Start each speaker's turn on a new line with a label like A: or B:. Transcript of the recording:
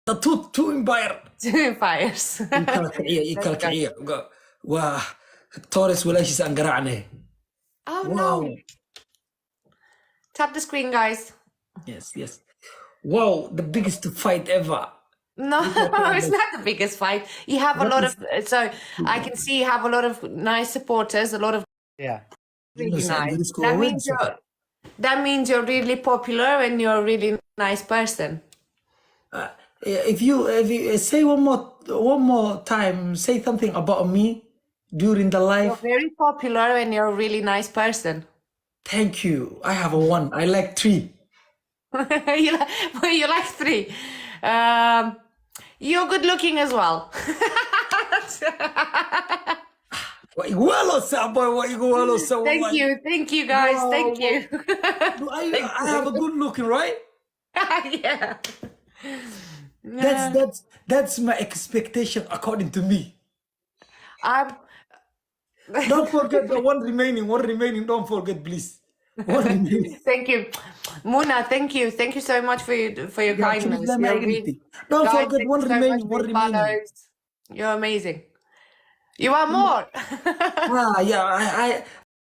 A: The two empire.
B: Two fires.
A: kala kiciya waa Torres walaashiis aan garaacnay.
B: Oh
A: Wow.
B: no. Tap the screen, guys.
A: Yes. Wow, the biggest fight ever.
B: No, it's not the biggest fight. You have a lot of, so I can see you have a lot of nice supporters, a lot of
C: Yeah.
B: really nice. That means you're really popular and you're a really nice person.
A: If you say one more time, say something about me during the
B: You're
A: live.
B: very popular and you're a really nice person.
A: Thank you. I have a 1. I like 3.
B: you like 3. You're good looking as well.
A: Thank
B: Thank you guys.
A: Wow.
B: Thank you.
A: I have a good looking, right?
B: Yeah.
A: That's my expectation according to me.
B: I'm
A: Don't forget the one remaining. Don't forget, please. One remaining.
B: Thank you, Muna. Thank you so much for your kindness.
A: Don't
B: Guys,
A: forget
B: thank
A: one
B: you so much
A: remaining.
B: for
A: One
B: your
A: remaining.
B: follows. You're amazing. You want more?
A: Yeah.